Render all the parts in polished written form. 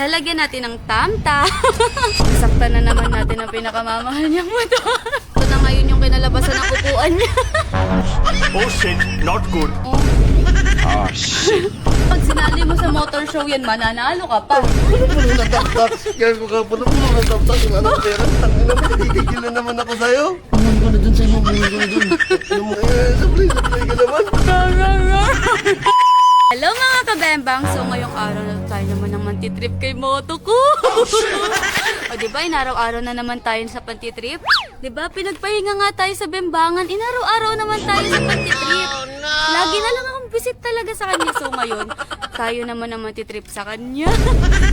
Lalagyan natin ng tamta. Nasaktan na naman natin ang pinakamamahal niyang motor. Ito na ngayon yung kinalabasan ng upuan niya. Oh shit, not good. Ah, shit. Pag sinali mo sa motor show yan, mananalo ka pa. Puno na taptak. Kaya ko ka puno na taptak. Yung anong pera. Tangin naman, nagigigil na naman ako sa'yo. Umuwi ko na dun sa'yo. Umuwi ko na dun. Sablay ka naman. Hello mga kabembang! So ngayong araw na tayo naman ng mantitrip kay Moto ko. O diba, inaraw-araw na naman tayo sa pantitrip? Diba, pinagpahinga nga tayo sa bembangan, inaraw-araw naman tayo sa pantitrip. Lagi na lang akong visit talaga sa kanya. So ngayon, tayo naman ang mantitrip sa kanya.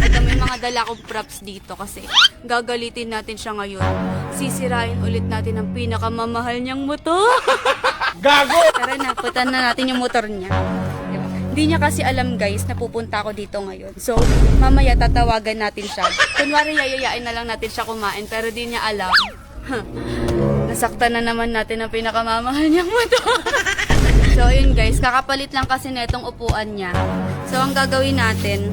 At may mga dala kong props dito kasi gagalitin natin siya ngayon. Sisirain ulit natin ang pinakamamahal niyang motor. Gago! Tara na, putan na natin yung motor niya. Hindi niya kasi alam guys na pupunta ako dito ngayon. So, mamaya tatawagan natin siya. Kunwari yayayain na lang natin siya kumain pero di niya alam. Nasaktan na naman natin ang pinakamamahal niyang motor. So, yun guys, kakapalit lang kasi na itong upuan niya. So, ang gagawin natin,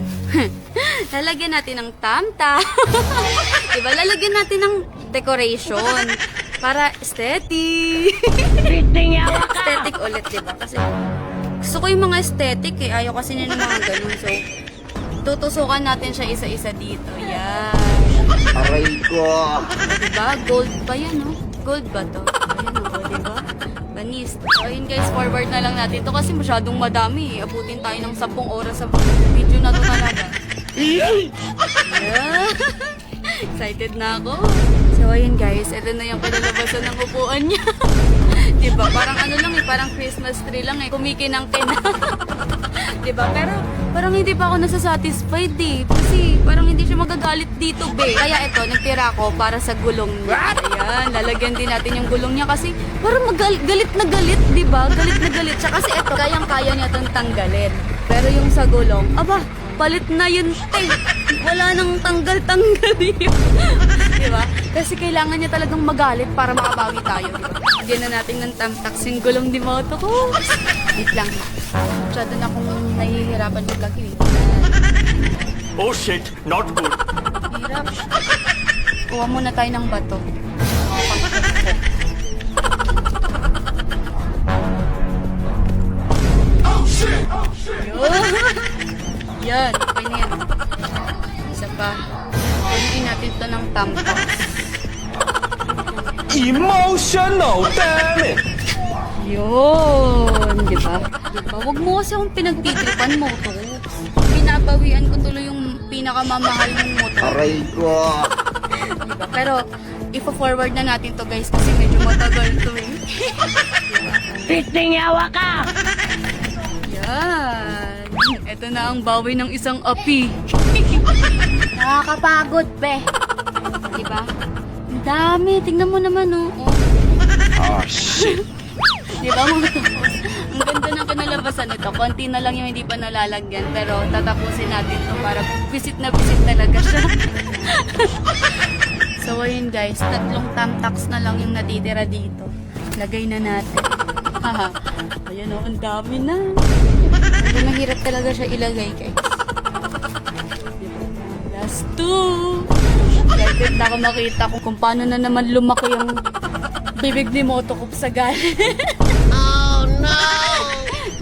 lalagyan natin ng tamta. Diba? Lalagyan natin ng decoration para aesthetic. Aesthetic ulit, diba? Kasi gusto ko yung mga aesthetic eh. Ayaw kasi niya ng mga ganun. So, tutusukan natin siya isa-isa dito. Yan. Aray ko. Diba? Gold pa yan, no? Gold ba to? Ayan, o, diba? Banis. So, yun guys, forward na lang natin. Ito kasi masyadong madami eh. Abutin tayo ng 10 oras sa video na to talaga. Yeah. Excited na ako. So, ayun guys. Ito na yung pinalabasan ng upuan niya. Diba? Parang ano lang eh, parang Christmas tree lang eh. Kumikinang kina. Diba? Pero parang hindi pa ako nasasatisfied eh. Kasi parang hindi siya magagalit dito, be. Kaya ito, nagtira ako para sa gulong niya. Ayan, lalagyan din natin yung gulong niya kasi parang galit na galit, diba? Galit na galit siya. Kasi ito, kayang-kaya niya itong tanggalin. Pero yung sa gulong, aba, palit na yun, tay. Wala nang tanggal-tanggal yun. Diba? Kasi kailangan niya talagang magalit para makabawi tayo. Diyan na natin ng tamtax yung gulong di Moto ko. Wait lang. Masyado na akong nahihirapan maglagay. Oh shit, not good. Hirap. Kuha muna tayo ng bato. Yan, okay na yan. Isa pa. Kunin natin ito ng tamtax. Emotional, damn it! Yun, di ba? Diba? Huwag mo kasi akong pinagtitripan mo to. Pinabawian ko tuloy yung pinakamamahal ng motor. Aray ko. Diba? Pero, ipo-forward na natin to guys kasi medyo matagal to eh. Pisting yawa ka! Yan. Ito na ang bawi ng isang api. Nakakapagod, be. Diba? Ang dami. Tingnan mo naman, oh. Ah, shit. Diba mga tupos? Ang ganda ng kinalabasan nito. Konti na lang yung hindi pa nalalagyan. Pero tatapusin natin to para visit na visit talaga siya. So ayun guys, 3 tamtax na lang yung natitira dito. Lagay na natin. Haha. Ayan o, ang dami na. Medyo mahirap talaga siya ilagay guys. Last 2. Excited na ako makita kung paano na naman lumaki yung bibig ni Moto ko sa galit. Oh, no!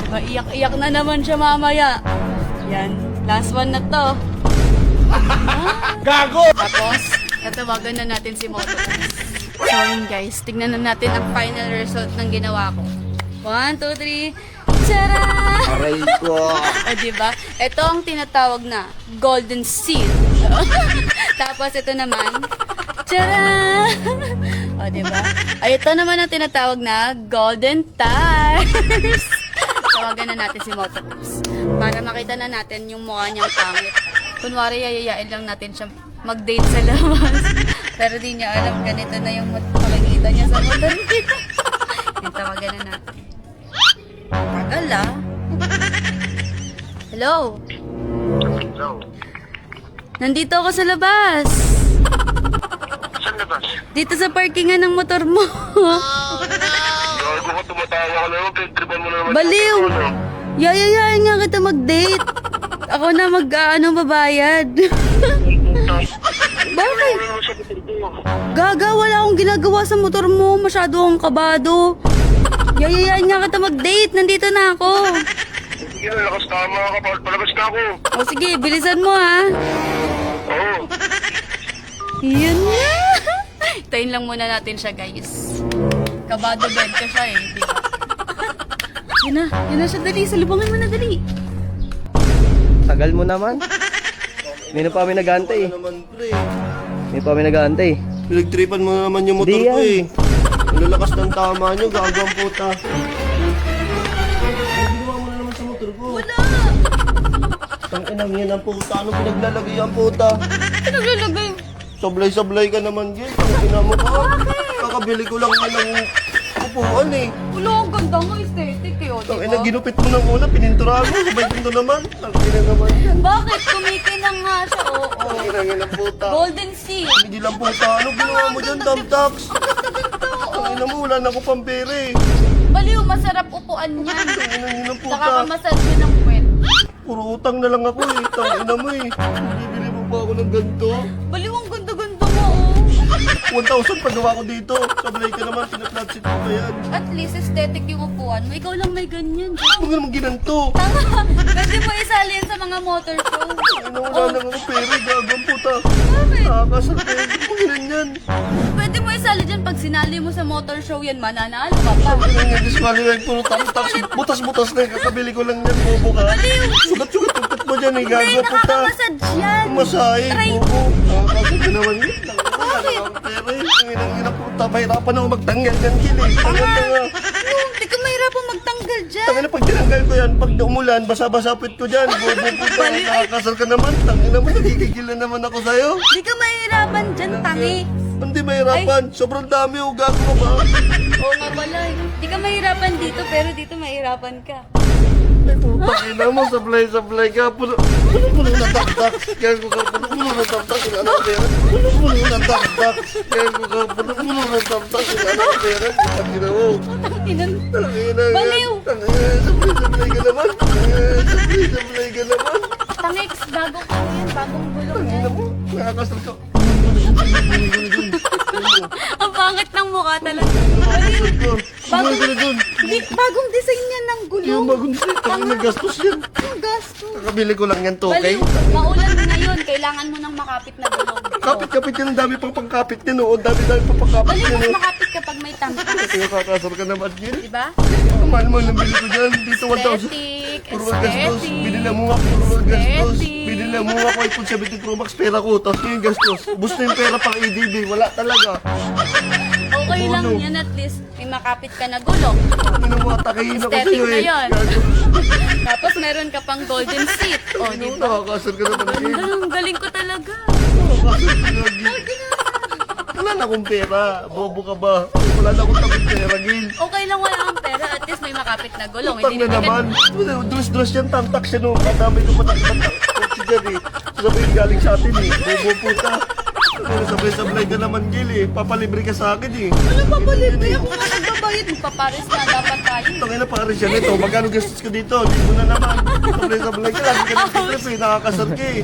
Diba, iyak-iyak na naman siya mamaya. Yan, last one na to. Gago! Tapos, tatawagan na natin si Moto. So yun guys, tignan na natin ang final result ng ginawa ko. 1, 2, 3. Tara! Aray ko. O diba? Ito ang tinatawag na golden seal. Tapos ito naman, tara! O diba? Ay, ito naman ang tinatawag na golden tires. Tawagan na natin si Motopops para makita na natin yung mukha niyang pangit. Kunwari, yayayain lang natin siya mag-date sa labas. Pero di niya alam, ganito na yung makikita niya sa motor niya. Yung tawagan na natin. Tagal ah. Hello? Hello. Nandito ako sa labas. Saan labas? Dito sa parkingan ng motor mo. Gago ka, tumatawa ka naman, pinagtripan mo na naman. Baliw! Yayayain nga kita mag-date. Ako na babayad. Bakit? Wala naman sa motor ko. Gaga, wala akong ginagawa sa motor mo. Masyado akong kabado. Yayayain nga kita mag-date. Nandito na ako. Sige, lakas tama ka. Palabas na ako. O sige, bilisan mo ha. Oo. Yan na. Tayin lang muna natin siya, guys. Kabado bed ka siya eh. Di ba? Yun na siya. Dali, salubangin mo na dali. Tagal mo naman. Hindi na pa kami nag-aantay. Naman, pre. Hindi pa kami nag-aantay. Pinagtripan mo na naman yung motor Di ko yan. eh. Ang lalakas ng tama nyo, gagang puta. Ano ginawa mo na naman sa motor ko? Wala. Tang-inang yan ang puta. Anong pinaglalagay ang puta? Ano lalagay? Sablay-sablay ka naman, Gil. Tangina mo ka. Kakabili ko lang yan ng upuan eh. Wala, ang ganda mo. Aesthetic eh. O, Tangina, diba? ginupit mo ng una, pininturahan mo. Sabay pinto naman. Tangina naman yan. Bakit? Kumikinang nga siya. Oo. Tangina yan ang puta. Golden Sea. Hindi lang puta. Ano ginawa mo dyan, Tamtax? Tangina mo, wala na ako pampere eh. Baliw, masarap upuan niyan. Tangina yan ang puta. Nakakamassage siya ng puwet. Puro utang na lang ako eh. Tangina mo eh. Bibili mo pa ako ng ganito. Baliw, ang ganda-ganda mo, oh. 1,000 pagawa ko dito. Sablay ka naman, pinaplat seat mo pa yan. At least aesthetic yung upuan mo. Ikaw lang may ganyan. Huwag naman ginanto. Tanga! Pwede mo isali yan sa mga motor show. Ano, wala na ako pere, gagang puta. Bakit? Nakakasal ko yung pangilan yan. Pwede mo isali dyan pag sinali mo sa motor show yan, mananalo ka pa. Ano nga, disqualified, puro tamtax. Butas-butas na yung kakabili ko lang yan, bobo ka. Sugat-sugat tugtot mo dyan eh, Hindi, gago puta. nakakamassage yan. Masahe, Try. bobo. Nakakasal ka naman yun. Bakit? Pere, ang ina puta, mahirapan ako magtanggal yan, Gil eh. Tanga-tanga. No, hindi ka mahirapan magtanggal dyan. Tangina, pag tinanggal ko yan, pag umulan, basa-basa puwit ko dyan. Bobo puta, nakakasal ka naman. Tangina mo, nagigigil na naman ako sa'yo. Hindi ka mahirapan dyan, tangi. Hindi mahirapan, sobrang dami, gago ka ba? Oo nga pala eh. Hindi ka mahirapan dito, pero dito mahirapan ka. Ay, putang ina mo, sablay-sablay ka. Puno na taktak. Gago ka, puno na taktak. Ano pera? Puno na taktak. Gago ka, puno na taktak. Ano pera? Tangina mo. Inan. Tangina. Baliw. Tangina, sablay-sablay ka naman. Sablay-sablay ka naman. Tangix, bagong ano yan, bagong gulong Tangina yan. mo, nakakasal ka. Ang pangit ng mukha talaga. Nakakasal ka. Sumay ka na dun. Hindi, bagong design yan ng Yung gulong. bagong sa'yo, tangina gastos yan. Ang gasto. Kakabili ko lang yan, Baliw, okay? maulan ngayon, kailangan mo ng makapit na gulong. Kapit-kapit yan, ang dami pang pangkapit yan, oo. Ang dami-dami pang pangkapit Baliw, yan, mas oo. makapit kapag may tampas. Kaya kakasal ka naman, Gil. Diba? Ang mahal mo nang bili ko dyan. Dito 1,000. Aesthetic, Puro gastos. aesthetic. Binila mo nga, puro gastos. Aesthetic. Binila mo nga ko iPhone 17 Pro Max pera ko. Tapos yung gastos. Ubus na yung pera pang EDB. Wala talaga. Okay lang Gulong. yan, at least may makapit ka na gulong. Ano mo, atakihin ako Aesthetic sa'yo na eh. yun. Gago. Tapos meron ka pang golden seat. O, Ano, diba? nakakasal ka naman, Gil. Ang galing ko talaga. Nakakasal ka na, Gil. Wala na akong pera. Bobo ka ba? Wala na akong takong pera, Gil. Okay lang wala kang pera, at least may makapit na gulong. Utang na naman. Drus-drus yan, tamtak siya no. Kadamay ko pa kotse dyan eh. Sabihin galing sa atin eh. Bobo puta. Ano, sabay-sablay ka naman, Gil eh. Papalibre ka sa akin eh. Ano pa palibre? Ako nga nagbabayad. Magpapares na dapat tayo. Tangin na pares yan ito. Magkano gastos ka dito? Libo na naman. Sabay-sablay ka. Lagi ka nagtitrip eh. Nakakasal ka eh.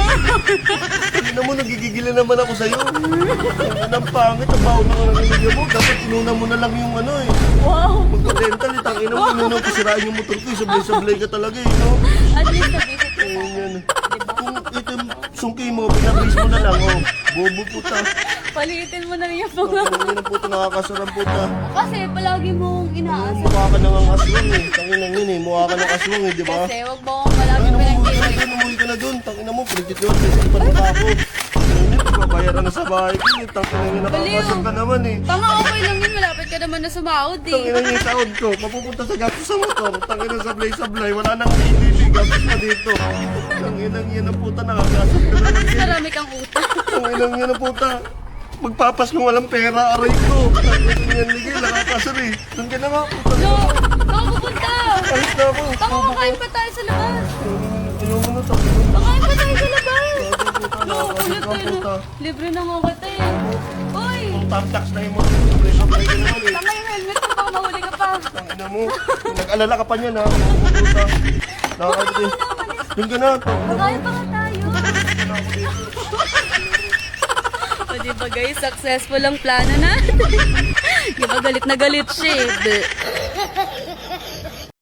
Tangin mo, nagigigilan naman ako sa'yo. Ang ang pangit. Ang baon ng nangyayari mo. Dapat inuna mo na lang yung ano eh. Wow! Magka-dental eh. Tangin mo, inuna ko sirain yung motor ko eh. Sabay-sablay ka talaga eh. No? At least na-visit ko sa Ayun akin. yan. Kung ito yung sungki mo, pinabris mo na lang, oh. Bobo puta. Palitin mo na rin yung mga... Tangin ng puta, nakakasarang puta. Kasi palagi mong inaasa. Mukha ka nang ang aswang eh. Tangin ng yun eh. Mukha ka ng aswang eh, di ba? Kasi wag mo akong palagi Tangin na mo, umuwi ka na pinag-iwag. dun, umuwi ka na dun. Tangin na mo, pinagtitiwan, pinagtipan mo pa ako. Tangin na, pagbabayaran na sa bahay ko eh. Tangin na, nakakasal ka naman eh. Tanga, okay lang yun. Malapit ka naman na sumahod Tangin eh. na yung saod ko, mapupunta sa gastos sa motor. Tangin na sablay-sablay, wala nang EDB, gastos pa dito. Tangin na yun ang puta, nakakasal ka naman eh. Marami kang utang. Tangin na yun ang puta. Magpapas nung walang pera, aray ko. Tangin na yan, Miguel, nakakasal eh. Doon ka na nga, puta. No! Saan ka pupunta? Alis na ako. Tanga, kakain pa tayo sa labas. Ayaw mo na, tangin na. Kakain pa tayo sa labas. Puta, No, nakakasal ulit ka, tayo. puta. Libre na nga kita eh. Uy! Tamtax na yung motor, sablay-sablay ka naman eh. Tama yung helmet ko, baka mahuli ka pa. Ang ina mo. Nag-alala ka pa niyan ha. Puta. Nakakalimutan. Doon ka na. Kaya pa nga tayo. O diba guys, successful ang plano na. Diba galit na galit siya eh.